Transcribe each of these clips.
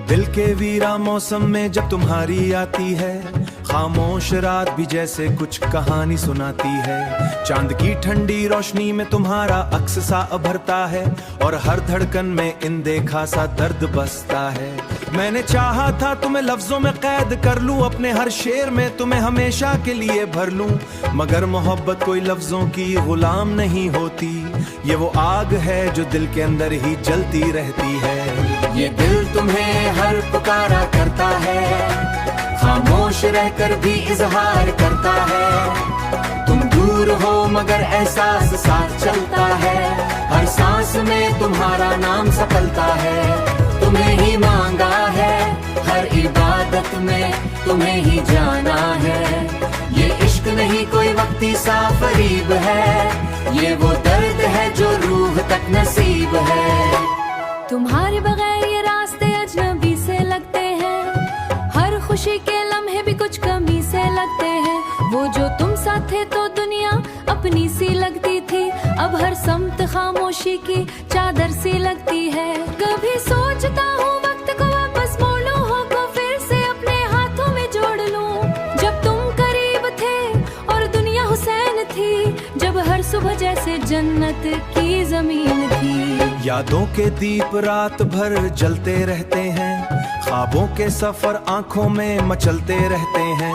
दिल के वीरा मौसम में जब तुम्हारी आती है, खामोश रात भी जैसे कुछ कहानी सुनाती है। चांद की ठंडी रोशनी में तुम्हारा अक्स सा उभरता है और हर धड़कन में इनदेखा सा दर्द बसता है। मैंने चाहा था तुम्हें लफ्जों में कैद कर लूं, अपने हर शेर में तुम्हें हमेशा के लिए भर लूं, मगर मोहब्बत कोई लफ्जों की गुलाम नहीं होती। ये वो आग है जो दिल के अंदर ही जलती रहती है। ये दिल तुम्हें हर पुकारा करता है, खामोश रहकर भी इजहार करता है। तुम दूर हो मगर एहसास साथ चलता है, हर सांस में तुम्हारा नाम सफलता है। तुम्हें ही मांगा है, हर इबादत में तुम्हें ही जाना है। ये इश्क नहीं कोई वक्ती सा फरीब है, ये वो दर्द है जो रूह तक नसीब है। तुम्हारे बगैर ये रास्ते अजनबी से लगते हैं, हर खुशी के लम्हे भी कुछ कमी से लगते हैं। वो जो तुम साथ थे तो दुनिया अपनी सी लगती थी, अब हर समत खामोशी की चादर सी लगती है। कभी सोचता हूँ वक्त को वापस मोड़ लूं, हो को फिर से अपने हाथों में जोड़ लूं, जब तुम करीब थे और दुनिया हुसैन थी, जब हर सुबह जैसे जन्नत की जमीन थी। यादों के दीप रात भर जलते रहते हैं, ख्वाबों के सफर आंखों में मचलते रहते हैं।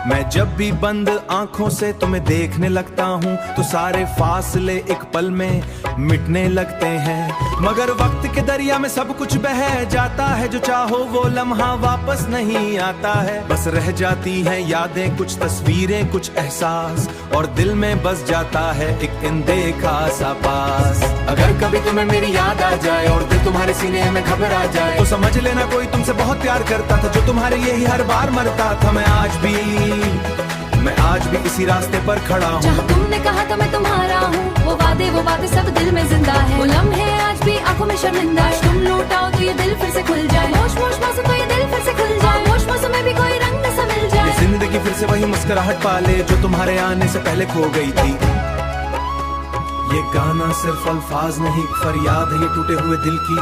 मैं जब भी बंद आंखों से तुम्हें देखने लगता हूँ तो सारे फासले एक पल में मिटने लगते हैं, मगर वक्त के दरिया में सब कुछ बह जाता है। जो चाहो वो लम्हा वापस नहीं आता है, बस रह जाती हैं यादें, कुछ तस्वीरें, कुछ एहसास, और दिल में बस जाता है एक अनदेखा सा पास। अगर कभी तुम्हें मेरी याद आ जाए और दिल तुम्हारे सीने में घबरा जाए, तो समझ लेना कोई तुमसे बहुत प्यार करता था, जो तुम्हारे लिए ही हर बार मरता था। मैं आज भी इसी रास्ते पर खड़ा हूँ। जहाँ तुमने कहा था मैं तुम्हारा हूँ, वो बातें सब दिल में जिंदा है। वो लम्हे आज भी आंखों में शर्मिंदा, तुम लौटाओ तो ये दिल फिर से खुल जाए। मोश मोश मौसम तो ये दिल फिर से खुल जाए, मोश मौसम में भी कोई रंग न सा मिल जाए। ये जिंदगी फिर से वही मुस्कुराहट पाले जो तुम्हारे आने से पहले खो गई थी। ये गाना सिर्फ अल्फाज नहीं, फरियाद है ये टूटे हुए दिल की,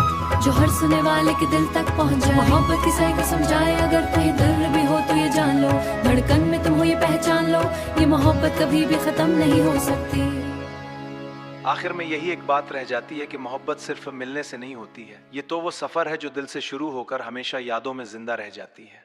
जो हर सुने वाले के दिल तक पहुंच जाए। मोहब्बत की सही को समझाए, अगर कहीं दर्द भी हो तो ये जान लो, धड़कन में तुम हो ये पहचान लो, ये मोहब्बत कभी भी खत्म नहीं हो सकती। आखिर में यही एक बात रह जाती है कि मोहब्बत सिर्फ मिलने से नहीं होती है, ये तो वो सफर है जो दिल से शुरू होकर हमेशा यादों में जिंदा रह जाती है।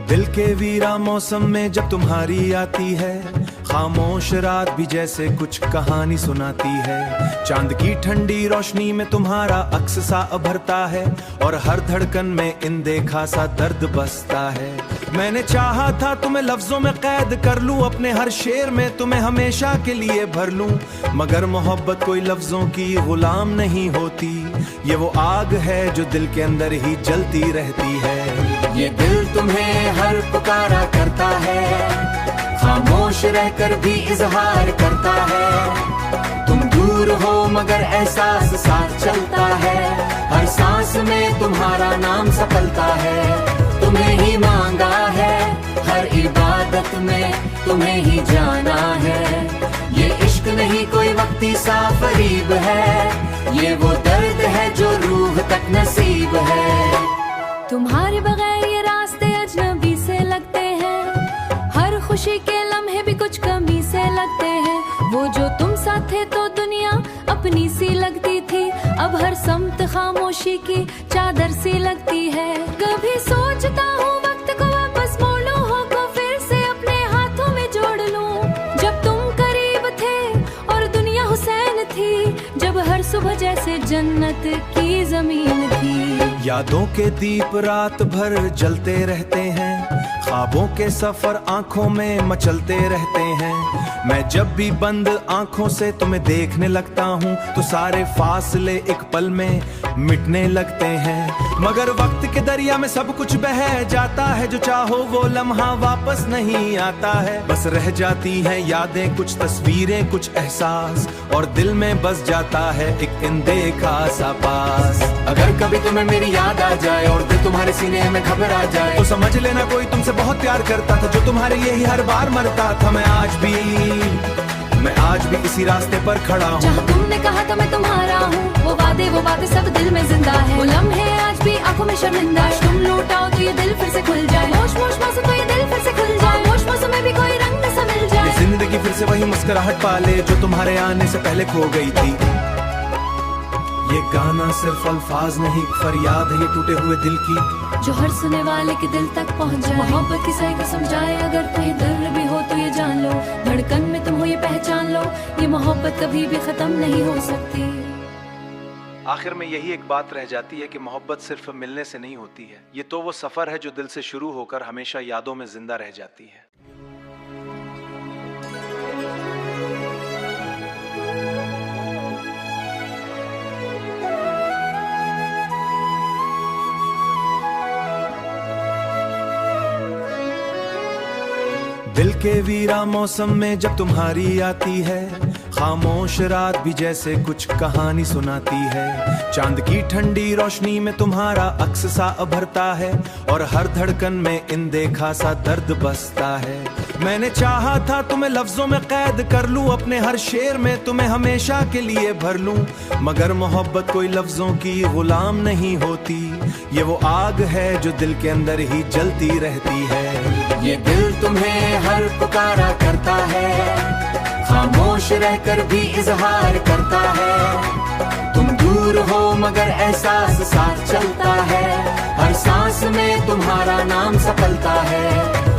दिल के वीरा मौसम में जब तुम्हारी आती है, खामोश रात भी जैसे कुछ कहानी सुनाती है। चांद की ठंडी रोशनी में तुम्हारा अक्स सा उभरता है और हर धड़कन में इनदेखा सा दर्द बसता है। मैंने चाहा था तुम्हें लफ्जों में कैद कर लूं, अपने हर शेर में तुम्हें हमेशा के लिए भर लूं, मगर मोहब्बत कोई लफ्जों की गुलाम नहीं होती। ये वो आग है जो दिल के अंदर ही जलती रहती है। ये दिल तुम्हें हर पुकारा करता है, खामोश रहकर भी इजहार करता है। तुम दूर हो मगर एहसास साथ चलता है, हर सांस में तुम्हारा नाम सफलता है। तुम्हें ही मांगा है, हर इबादत में तुम्हें ही जाना है। ये इश्क नहीं कोई वक्ती सा फरीब है, ये वो दर्द है जो रूह तक नसीब है। तुम्हारे बगैर ये रास्ते अजनबी से लगते हैं, हर खुशी के लम्हे भी कुछ कमी से लगते हैं। वो जो तुम साथ थे तो दुनिया अपनी सी लगती थी, अब हर समत खामोशी की चादर सी लगती है। कभी सोचता हूँ वक्त को वापस मोड़ लूं, हो को फिर से अपने हाथों में जोड़ लूं, जब तुम करीब थे और दुनिया हुसैन थी, जब हर सुबह जैसे जन्नत की जमीन थी। यादों के दीप रात भर जलते रहते हैं, ख्वाबों के सफर आंखों में मचलते रहते हैं। मैं जब भी बंद आंखों से तुम्हें देखने लगता हूँ तो सारे फासले एक पल में मिटने लगते हैं, मगर वक्त के दरिया में सब कुछ बह जाता है। जो चाहो वो लम्हा वापस नहीं आता है, बस रह जाती हैं यादें, कुछ तस्वीरें, कुछ एहसास, और दिल में बस जाता है एक अनदेखा सा पास। अगर कभी तुम्हें मेरी याद आ जाए और दिल तुम्हारे तुम्हारे सीने में घबरा जाए तो समझ लेना कोई तुमसे बहुत प्यार करता था, जो तुम्हारे यही हर बार मरता था। मैं आज भी इसी रास्ते पर खड़ा हूँ। जहाँ तुमने कहा था मैं तुम्हारा हूँ, वो बातें सब दिल में जिंदा है। वो लम्हे आज भी आंखों में शर्मिंदा है। तुम लौटाओ तो ये दिल फिर से खुल जाए। होश मौसम तो ये दिल फिर से खुल जाए। होश मौसम में भी कोई रंग सा मिल जाए। ये जिंदगी फिर से वही मुस्कुराहट पाले जो तुम्हारे आने से पहले खो गई थी। ये गाना सिर्फ अल्फाज नहीं, फरियाद है ये टूटे हुए दिल की, जो हर सुने वाले के दिल तक पहुंच जाए। मोहब्बत की सही को समझाए, अगर कहीं दर्द भी हो तो ये जान लो। धड़कन में तुम हो ये पहचान लो, ये मोहब्बत कभी भी खत्म नहीं हो सकती। आखिर में यही एक बात रह जाती है कि मोहब्बत सिर्फ मिलने से नहीं होती है। ये तो वो सफर है जो दिल से शुरू होकर हमेशा यादों में जिंदा रह जाती है। दिल के वीरा मौसम में जब तुम्हारी आती है, खामोश रात भी जैसे कुछ कहानी सुनाती है। चांद की ठंडी रोशनी में तुम्हारा अक्स सा उभरता है, और हर धड़कन में इनदेखा सा दर्द बसता है। मैंने चाहा था तुम्हें लफ्जों में कैद कर लूं, अपने हर शेर में तुम्हें हमेशा के लिए भर लूं, मगर मोहब्बत कोई लफ्जों की गुलाम नहीं होती। ये वो आग है जो दिल के अंदर ही जलती रहती है। ये दिल तुम्हें हर पुकारा करता है, खामोश रहकर भी इजहार करता है। तुम दूर हो मगर एहसास साथ चलता है, हर सांस में तुम्हारा नाम सफलता है।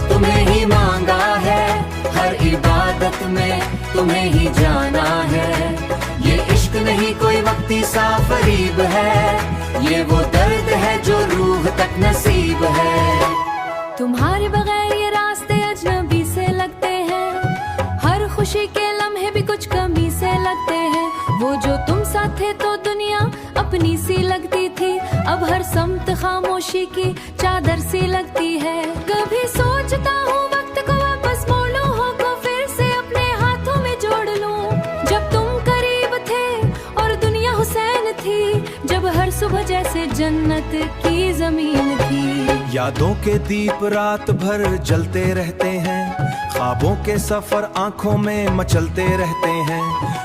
तुम्हें ही मांगा है, हर इबादत में तुम्हें ही जाना है। ये इश्क नहीं कोई वक्ती सा फरीब है, ये वो दर्द है जो रूह तक नसीब है। तुम्हारे बगैर ये रास्ते अजनबी से लगते हैं, हर खुशी के लम्हे भी कुछ कमी से लगते हैं। वो जो तुम साथ थे तो दुनिया अपनी सी लगती थी, अब हर समत खामोशी की चादर सी लगती है। कभी सोचता हूँ वक्त को वापस मोड़ लूं, हो को फिर से अपने हाथों में जोड़ लूं। जब तुम करीब थे और दुनिया हुसैन थी, जब हर सुबह जैसे जन्नत की जमीन थी। यादों के दीप रात भर जलते रहते हैं, ख्वाबों के सफर आंखों में मचलते रहते हैं।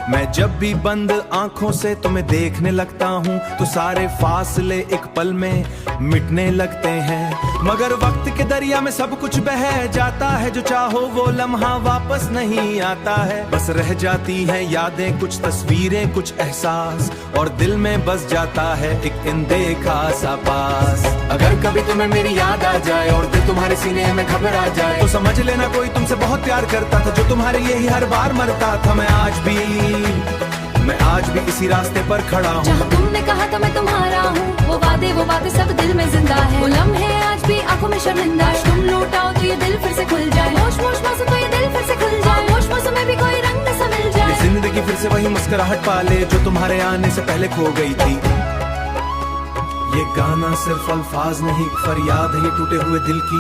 मैं जब भी बंद आंखों से तुम्हें देखने लगता हूँ, तो सारे फासले एक पल में मिटने लगते हैं। मगर वक्त के दरिया में सब कुछ बह जाता है, जो चाहो वो लम्हा वापस नहीं आता है। बस रह जाती हैं यादें, कुछ तस्वीरें, कुछ एहसास, और दिल में बस जाता है एक अनदेखा सा पास। अगर कभी तुम्हें मेरी याद आ जाए और दिल तुम्हारे सीने में घबरा जाए, तो समझ लेना कोई तुमसे बहुत प्यार करता था, जो तुम्हारे यही हर बार मरता था। मैं आज भी इसी रास्ते पर खड़ा हूँ। जहाँ तुमने कहा था मैं तुम्हारा हूँ, वो बातें सब दिल में जिंदा है। वो लम्हे आज भी आंखों में शर्मिंदा है। तुम लौटाओ तो ये दिल फिर से खुल जाए। होश मौसम तो ये दिल फिर से खुल जाए। होश मौसम में भी कोई रंग सा मिल जाए। ये जिंदगी फिर से वही मुस्कुराहट पाले जो तुम्हारे आने से पहले खो गई थी। ये गाना सिर्फ अल्फाज नहीं, फरियाद है ये टूटे हुए दिल की,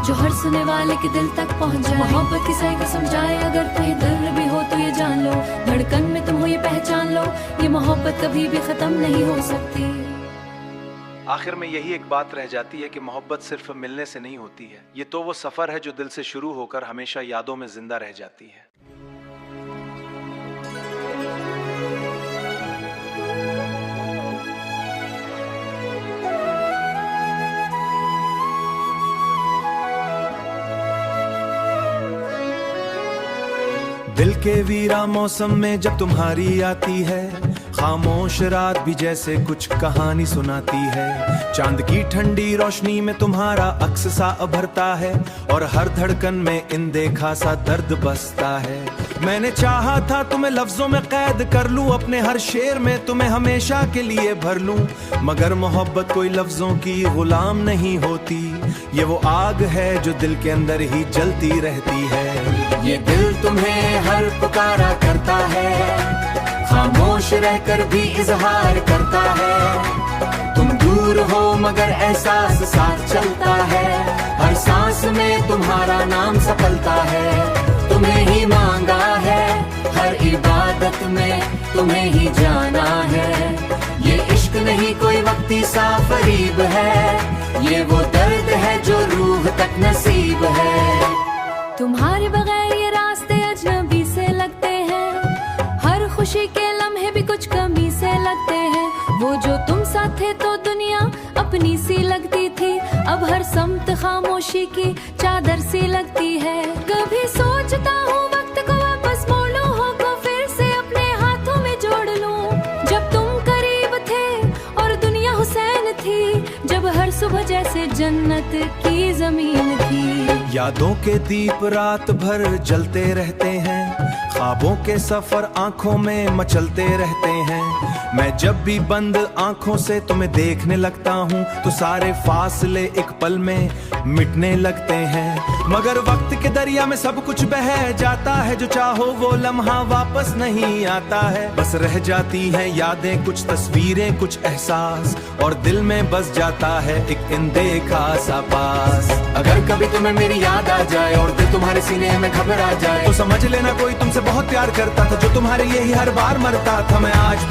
जो हर सुने वाले के दिल तक पहुंच जाए। मोहब्बत की सही को समझाए, अगर कहीं दर्द भी हो तो ये जान लो। धड़कन में तुम हो ये पहचान लो, ये मोहब्बत कभी भी खत्म नहीं हो सकती। आखिर में यही एक बात रह जाती है कि मोहब्बत सिर्फ मिलने से नहीं होती है। ये तो वो सफर है जो दिल से शुरू होकर हमेशा यादों में जिंदा रह जाती है। दिल के वीरा मौसम में जब तुम्हारी आती है, खामोश रात भी जैसे कुछ कहानी सुनाती है। चांद की ठंडी रोशनी में तुम्हारा अक्स सा उभरता है, और हर धड़कन में इनदेखा सा दर्द बसता है। मैंने चाहा था तुम्हें लफ्जों में कैद कर लूं, अपने हर शेर में तुम्हें हमेशा के लिए भर लूं, मगर मोहब्बत कोई लफ्जों की गुलाम नहीं होती। ये वो आग है जो दिल के अंदर ही जलती रहती है। ये दिल तुम्हें हर पुकारा करता है, खामोश रहकर भी इजहार करता है। तुम दूर हो मगर एहसास साथ चलता है, हर सांस में तुम्हारा नाम सफलता है। तुम्हें ही मांगा है, हर इबादत में तुम्हें ही जाना है। ये इश्क नहीं कोई वक्ती सा फरीब है, ये वो दर्द है जो रूह तक नसीब है। तुम्हारे बगैर ये रास्ते अजनबी से लगते हैं, हर खुशी के लम्हे भी कुछ कमी से लगते हैं। वो जो तुम साथ थे तो दुनिया अपनी सी लगती थी, अब हर समत खामोशी की चादर सी लगती है। कभी सोचता हूँ वक्त को वापस मोड़ लूं, हो को फिर से अपने हाथों में जोड़ लूं। जब तुम करीब थे और दुनिया हुसैन थी, जब हर सुबह जैसे जन्नत की जमीन थी। यादों के दीप रात भर जलते रहते हैं, ख्वाबों के सफर आंखों में मचलते रहते हैं। मैं जब भी बंद आंखों से तुम्हें देखने लगता हूँ तो सारे फासले एक पल में मिटने लगते हैं। मगर वक्त के दरिया में सब कुछ बह जाता है, जो चाहो वो लम्हा वापस नहीं आता है। बस रह जाती हैं यादें, कुछ तस्वीरें, कुछ एहसास, और दिल में बस जाता है एक अनदेखा सा पास। अगर कभी तुम्हें मेरी याद आ जाए और दिल तुम्हारे सीने में घबरा जाए, तो समझ लेना कोई तुमसे बहुत प्यार करता था, जो तुम्हारे यही हर बार मरता था। मैं आज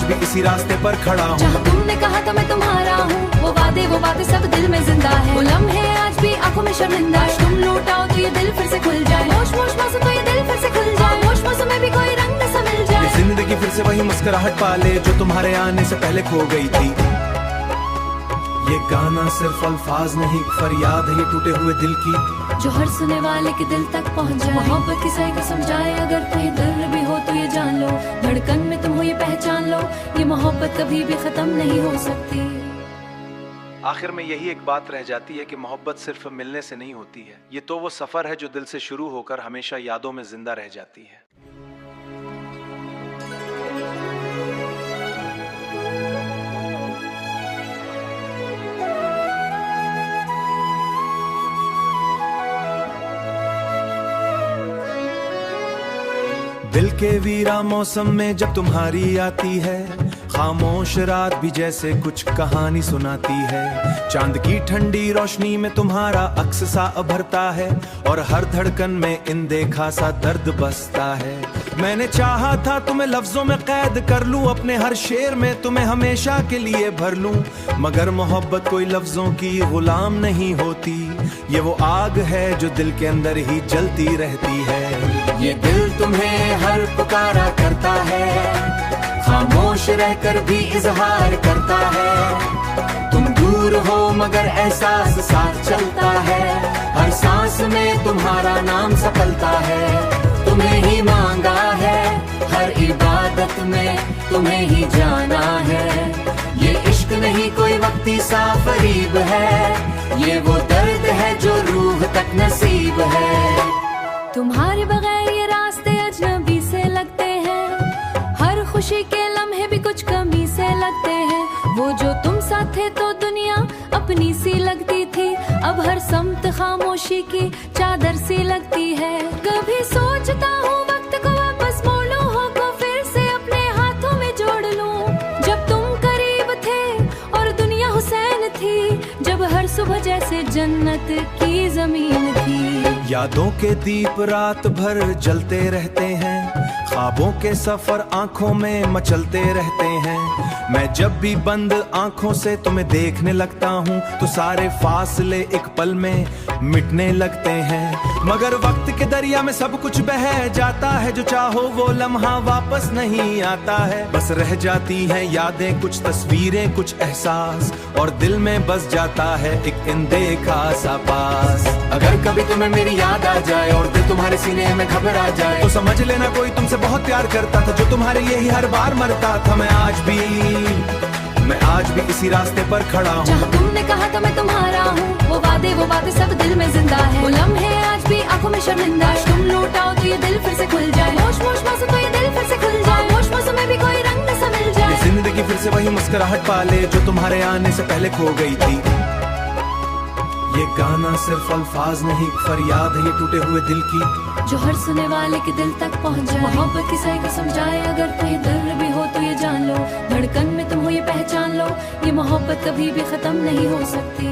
भी इसी रास्ते पर खड़ा हूँ। जहाँ तुमने कहा था मैं तुम्हारा हूँ, वो वादे वो बातें सब दिल में जिंदा है। वो लम्हे आज भी आंखों में शर्मिंदा है। तुम लौटाओ तो ये दिल फिर से खुल जाए, होश होश मौसम तो ये दिल फिर से खुल जाए, होश मौसम में भी कोई रंग सा मिल जाए। ये जिंदगी फिर से वही मुस्कुराहट पाले जो तुम्हारे आने से पहले खो गई थी। ये गाना सिर्फ अल्फाज नहीं, फरियाद है ये टूटे हुए दिल की, जो हर सुने वाले के दिल तक पहुंच जाए। मोहब्बत की सही को समझाए, अगर कोई दर्द भी हो तो ये जान लो, धड़कन में तुम हो ये पहचान लो, ये मोहब्बत कभी भी खत्म नहीं हो सकती। आखिर में यही एक बात रह जाती है कि मोहब्बत सिर्फ मिलने से नहीं होती है, ये तो वो सफर है जो दिल से शुरू होकर हमेशा यादों में जिंदा रह जाती है। दिल के वीरा मौसम में जब तुम्हारी आती है, खामोश रात भी जैसे कुछ कहानी सुनाती है। चांद की ठंडी रोशनी में तुम्हारा अक्स सा उभरता है, और हर धड़कन में अनदेखा सा दर्द बसता है। मैंने चाहा था तुम्हें लफ्जों में कैद कर लूं, अपने हर शेर में तुम्हें हमेशा के लिए भर लूं, मगर मोहब्बत कोई लफ्जों की गुलाम नहीं होती। ये वो आग है जो दिल के अंदर ही जलती रहती है। ये दिल तुम्हें हर पुकारा करता है, खामोश रहकर भी इजहार करता है। तुम दूर हो मगर एहसास साथ चलता है, हर सांस में तुम्हारा नाम सफलता है। तुम्हें ही मांगा है हर इबादत में, तुम्हें ही जाना है। ये इश्क नहीं कोई वक्ती सा फरीब है, ये वो दर्द है जो रूह तक नसीब है। तुम्हारे बगैर ये रास्ते अजनबी से लगते हैं, हर खुशी के लम्हे भी कुछ कमी से लगते हैं। वो जो तुम साथ थे तो दुनिया अपनी सी लगती थी, अब हर समत खामोशी की चादर सी लगती है। कभी सोचता हूँ वक्त को वापस मोड़ लूं, हो को फिर से अपने हाथों में जोड़ लूं। जब तुम करीब थे और दुनिया हुसैन थी, जब हर सुबह जैसे जन्नत की जमीन थी। यादों के दीप रात भर जलते रहते हैं, ख्वाबों के सफर आंखों में मचलते रहते हैं। मैं जब भी बंद आंखों से तुम्हें देखने लगता हूँ तो सारे फासले एक पल में मिटने लगते हैं। मगर वक्त के दरिया में सब कुछ बह जाता है, जो चाहो वो लम्हा वापस नहीं आता है। बस रह जाती हैं यादें, कुछ तस्वीरें, कुछ एहसास, और दिल में बस जाता है एक अनदेखा सा पास। अगर कभी तुम्हें मेरी याद आ जाए और दिल तुम्हारे सीने में घबरा जाए, तो समझ लेना कोई तुमसे बहुत प्यार करता था, जो तुम्हारे यही हर बार मरता था। मैं आज भी इसी रास्ते पर खड़ा हूँ। जहाँ तुमने कहा था मैं तुम्हारा हूँ, वो वादे वो बातें सब दिल में जिंदा है। वो लम्हे आज भी आंखों में शर्मिंदा है। तुम लौटाओ तो ये दिल फिर से खुल जाए, होश होश मौसम तो ये दिल फिर से खुल जाए, होश मौसम में भी कोई रंग सा मिल जाए। ये जिंदगी फिर से वही मुस्कुराहट पाले जो तुम्हारे आने से पहले खो गई थी। ये गाना सिर्फ अल्फाज नहीं, फरियाद है ये टूटे हुए दिल की, जो हर सुने वाले के दिल तक पहुंच जाए। मोहब्बत की सही को समझाए, अगर कोई दर्द भी हो तो ये जान लो, धड़कन में तुम हो ये पहचान लो, ये मोहब्बत कभी भी खत्म नहीं हो सकती।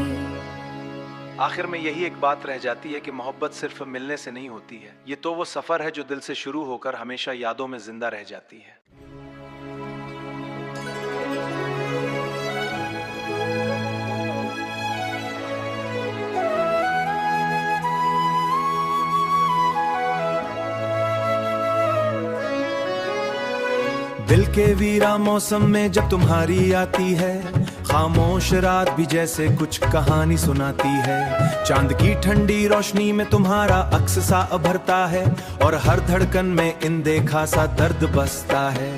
आखिर में यही एक बात रह जाती है कि मोहब्बत सिर्फ मिलने से नहीं होती है, ये तो वो सफर है जो दिल से शुरू होकर हमेशा यादों में जिंदा रह जाती है। दिल के वीरा मौसम में जब तुम्हारी आती है, खामोश रात भी जैसे कुछ कहानी सुनाती है। चांद की ठंडी रोशनी में तुम्हारा अक्स सा उभरता है, और हर धड़कन में इन देखा सा दर्द बसता है।